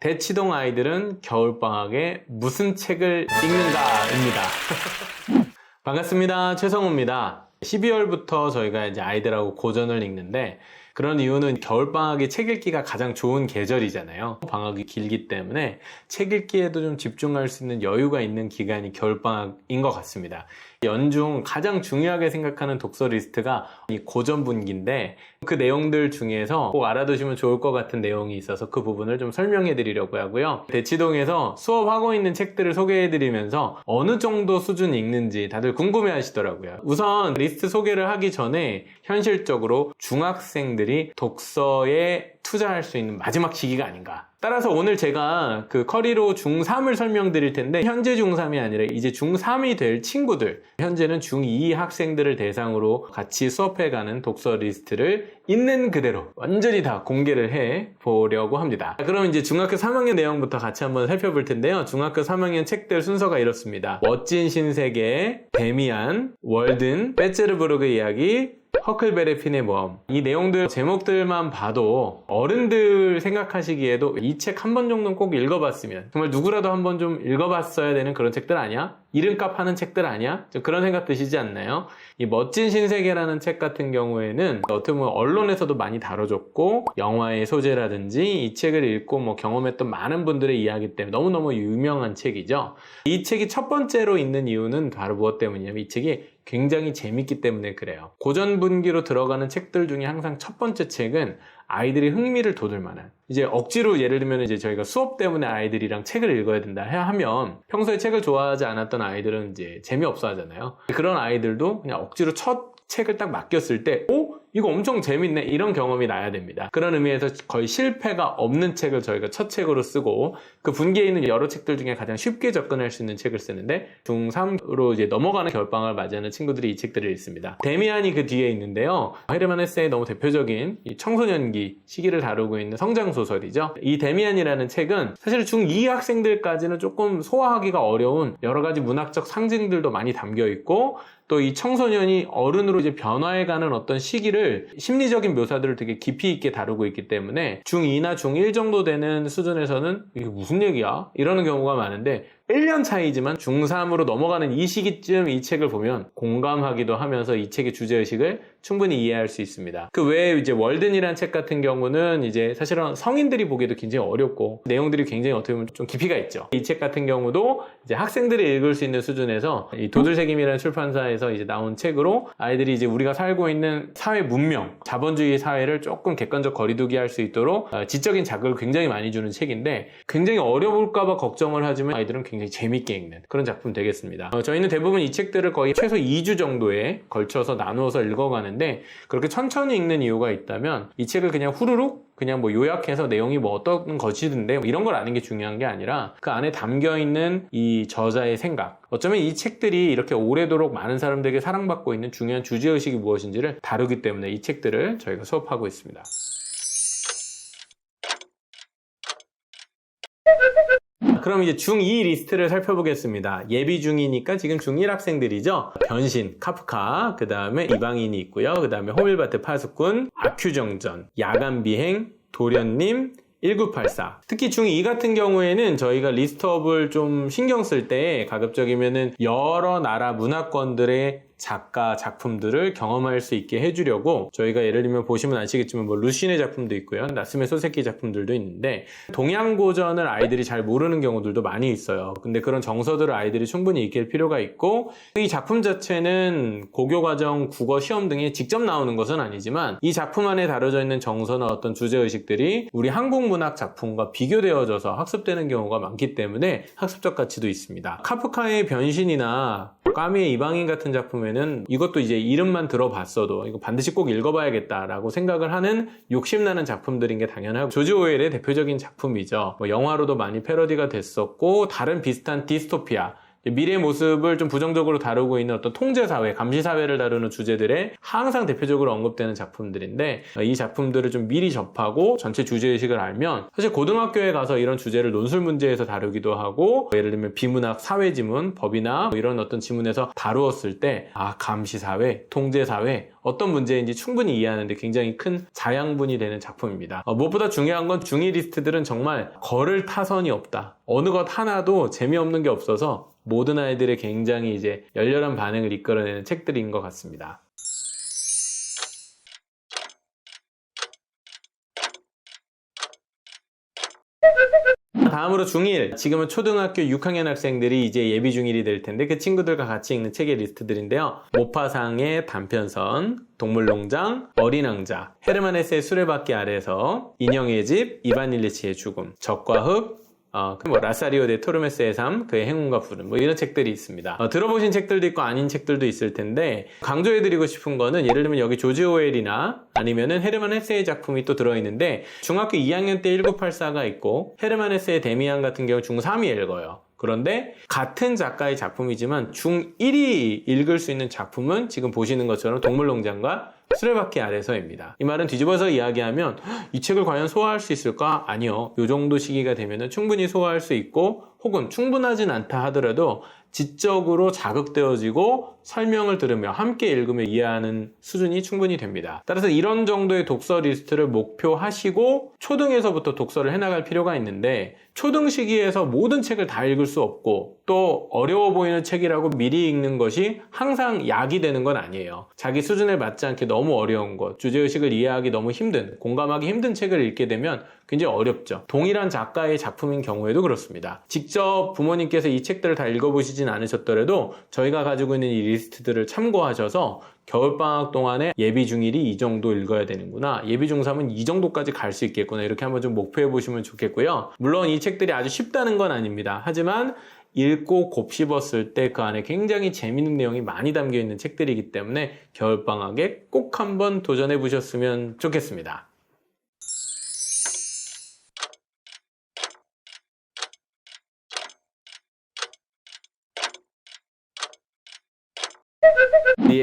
대치동 아이들은 겨울방학에 무슨 책을 읽는가입니다. 반갑습니다. 최성우입니다. 12월부터 저희가 이제 아이들하고 고전을 읽는데, 그런 이유는 겨울방학이 책 읽기가 가장 좋은 계절이잖아요. 방학이 길기 때문에 책 읽기에도 좀 집중할 수 있는 여유가 있는 기간이 겨울방학인 것 같습니다. 연중 가장 중요하게 생각하는 독서 리스트가 이 고전분기인데, 그 내용들 중에서 꼭 알아두시면 좋을 것 같은 내용이 있어서 그 부분을 좀 설명해 드리려고 하고요. 대치동에서 수업하고 있는 책들을 소개해 드리면서 어느 정도 수준 읽는지 다들 궁금해 하시더라고요. 우선 리스트 소개를 하기 전에 현실적으로 중학생들이 독서에 투자할 수 있는 마지막 시기가 아닌가. 따라서 오늘 제가 그 커리로 중3을 설명드릴 텐데, 현재 중3이 아니라 이제 중3이 될 친구들, 현재는 중2 학생들을 대상으로 같이 수업해가는 독서 리스트를 있는 그대로 완전히 다 공개를 해 보려고 합니다. 그럼 이제 중학교 3학년 내용부터 같이 한번 살펴볼 텐데요. 중학교 3학년 책들 순서가 이렇습니다. 멋진 신세계, 데미안, 월든, 베체르부르크 이야기, 허클베리핀의 모험. 이 내용들 제목들만 봐도 어른들 생각하시기에도 이 책 한 번 정도는 꼭 읽어봤으면, 정말 누구라도 한 번 좀 읽어봤어야 되는 그런 책들 아니야? 이름값 하는 책들 아니야? 좀 그런 생각 드시지 않나요? 이 멋진 신세계라는 책 같은 경우에는 어떻게 보면 언론에서도 많이 다뤄졌고, 영화의 소재라든지 이 책을 읽고 뭐 경험했던 많은 분들의 이야기 때문에 너무너무 유명한 책이죠. 이 책이 첫 번째로 있는 이유는 바로 무엇 때문이냐면, 이 책이 굉장히 재밌기 때문에 그래요. 고전분기로 들어가는 책들 중에 항상 첫 번째 책은 아이들이 흥미를 돋을 만한, 이제 억지로 예를 들면 이제 저희가 수업 때문에 아이들이랑 책을 읽어야 된다 하면 평소에 책을 좋아하지 않았던 아이들은 이제 재미없어 하잖아요. 그런 아이들도 그냥 억지로 첫 책을 딱 맡겼을 때, 오? 이거 엄청 재밌네, 이런 경험이 나야 됩니다. 그런 의미에서 거의 실패가 없는 책을 저희가 첫 책으로 쓰고, 그 분기에 있는 여러 책들 중에 가장 쉽게 접근할 수 있는 책을 쓰는데, 중3으로 이제 넘어가는 겨울방학을 맞이하는 친구들이 이 책들을 읽습니다. 데미안이 그 뒤에 있는데요. 헤르만 헤세의 너무 대표적인 이 청소년기 시기를 다루고 있는 성장소설이죠. 이 데미안이라는 책은 사실 중2 학생들까지는 조금 소화하기가 어려운 여러 가지 문학적 상징들도 많이 담겨 있고, 또 이 청소년이 어른으로 이제 변화해가는 어떤 시기를, 심리적인 묘사들을 되게 깊이 있게 다루고 있기 때문에 중2나 중1 정도 되는 수준에서는 이게 무슨 얘기야? 이러는 경우가 많은데, 1년 차이지만 중3으로 넘어가는 이 시기쯤 이 책을 보면 공감하기도 하면서 이 책의 주제의식을 충분히 이해할 수 있습니다. 그 외에 이제 월든이라는 책 같은 경우는 이제 사실은 성인들이 보기에도 굉장히 어렵고 내용들이 굉장히 어떻게 보면 좀 깊이가 있죠. 이 책 같은 경우도 이제 학생들이 읽을 수 있는 수준에서 이 도들새김이라는 출판사에서 이제 나온 책으로 아이들이 이제 우리가 살고 있는 사회 문명, 자본주의 사회를 조금 객관적 거리두기 할 수 있도록 지적인 자극을 굉장히 많이 주는 책인데, 굉장히 어려울까봐 걱정을 하지만 아이들은 굉장히 재밌게 읽는 그런 작품 되겠습니다. 저희는 대부분 이 책들을 거의 최소 2주 정도에 걸쳐서 나누어서 읽어가는데, 그렇게 천천히 읽는 이유가 있다면, 이 책을 그냥 후루룩 그냥 뭐 요약해서 내용이 뭐 어떤 것이든데 이런 걸 아는 게 중요한 게 아니라, 그 안에 담겨있는 이 저자의 생각, 어쩌면 이 책들이 이렇게 오래도록 많은 사람들에게 사랑받고 있는 중요한 주제의식이 무엇인지를 다루기 때문에 이 책들을 저희가 수업하고 있습니다. 그럼 이제 중2 리스트를 살펴보겠습니다. 예비 중이니까 지금 중1 학생들이죠. 변신, 카프카, 그 다음에 이방인이 있고요. 그 다음에 호밀바트 파수꾼, 아큐정전, 야간비행, 도련님, 1984. 특히 중2 같은 경우에는 저희가 리스트업을 좀 신경 쓸 때 가급적이면은 여러 나라 문화권들의 작가 작품들을 경험할 수 있게 해주려고, 저희가 예를 들면 보시면 아시겠지만 뭐 루신의 작품도 있고요, 나스메 소세키 작품들도 있는데, 동양 고전을 아이들이 잘 모르는 경우들도 많이 있어요. 근데 그런 정서들을 아이들이 충분히 익힐 필요가 있고, 이 작품 자체는 고교과정, 국어 시험 등에 직접 나오는 것은 아니지만 이 작품 안에 다뤄져 있는 정서나 어떤 주제의식들이 우리 한국 문학 작품과 비교되어져서 학습되는 경우가 많기 때문에 학습적 가치도 있습니다. 카프카의 변신이나 까미의 이방인 같은 작품에는 이것도 이제 이름만 들어봤어도 이거 반드시 꼭 읽어봐야겠다라고 생각을 하는 욕심나는 작품들인 게 당연하고, 조지 오웰의 대표적인 작품이죠. 뭐 영화로도 많이 패러디가 됐었고, 다른 비슷한 디스토피아, 미래의 모습을 좀 부정적으로 다루고 있는 어떤 통제사회, 감시사회를 다루는 주제들에 항상 대표적으로 언급되는 작품들인데, 이 작품들을 좀 미리 접하고 전체 주제의식을 알면 사실 고등학교에 가서 이런 주제를 논술 문제에서 다루기도 하고, 예를 들면 비문학, 사회지문, 법이나 이런 어떤 지문에서 다루었을 때, 아, 감시사회, 통제사회, 어떤 문제인지 충분히 이해하는데 굉장히 큰 자양분이 되는 작품입니다. 무엇보다 중요한 건 중2 리스트들은 정말 걸을 타선이 없다. 어느 것 하나도 재미없는 게 없어서 모든 아이들의 굉장히 이제 열렬한 반응을 이끌어내는 책들인 것 같습니다. 다음으로 중1, 지금은 초등학교 6학년 학생들이 이제 예비 중1이 될 텐데 그 친구들과 같이 읽는 책의 리스트들인데요. 모파상의 단편선, 동물농장, 어린 왕자, 헤르만 헤세의 수레바퀴 아래서, 인형의 집, 이반 일리치의 죽음, 적과 흙, 라사리오 데 토르메스의 삶, 그의 행운과 불운, 이런 책들이 있습니다. 들어보신 책들도 있고 아닌 책들도 있을 텐데 강조해드리고 싶은 거는 예를 들면 여기 조지 오웰이나 아니면은 헤르만 헤세의 작품이 또 들어있는데 중학교 2학년 때 1984가 있고 헤르만 헤세의 데미안 같은 경우 중3이 읽어요. 그런데 같은 작가의 작품이지만 중1이 읽을 수 있는 작품은 지금 보시는 것처럼 동물농장과 수레바퀴 아래서입니다. 이 말은 뒤집어서 이야기하면 이 책을 과연 소화할 수 있을까? 아니요. 이 정도 시기가 되면 충분히 소화할 수 있고 혹은 충분하진 않다 하더라도 지적으로 자극되어지고 설명을 들으며 함께 읽으며 이해하는 수준이 충분히 됩니다. 따라서 이런 정도의 독서 리스트를 목표하시고 초등에서부터 독서를 해나갈 필요가 있는데 초등 시기에서 모든 책을 다 읽을 수 없고 또 어려워 보이는 책이라고 미리 읽는 것이 항상 약이 되는 건 아니에요. 자기 수준에 맞지 않게 너무 어려운 것, 주제의식을 이해하기 너무 힘든, 공감하기 힘든 책을 읽게 되면 굉장히 어렵죠. 동일한 작가의 작품인 경우에도 그렇습니다. 직접 부모님께서 이 책들을 다 읽어보시진 않으셨더라도 저희가 가지고 있는 이 리스트들을 참고하셔서 겨울방학 동안에 예비 중1이 이 정도 읽어야 되는구나, 예비 중3은 이 정도까지 갈 수 있겠구나, 이렇게 한번 좀 목표해 보시면 좋겠고요. 물론 이 책들이 아주 쉽다는 건 아닙니다. 하지만 읽고 곱씹었을 때 그 안에 굉장히 재미있는 내용이 많이 담겨 있는 책들이기 때문에 겨울방학에 꼭 한번 도전해 보셨으면 좋겠습니다.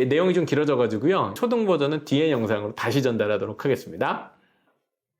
내용이 좀 길어져가지고요. 초등 버전은 뒤에 영상으로 다시 전달하도록 하겠습니다.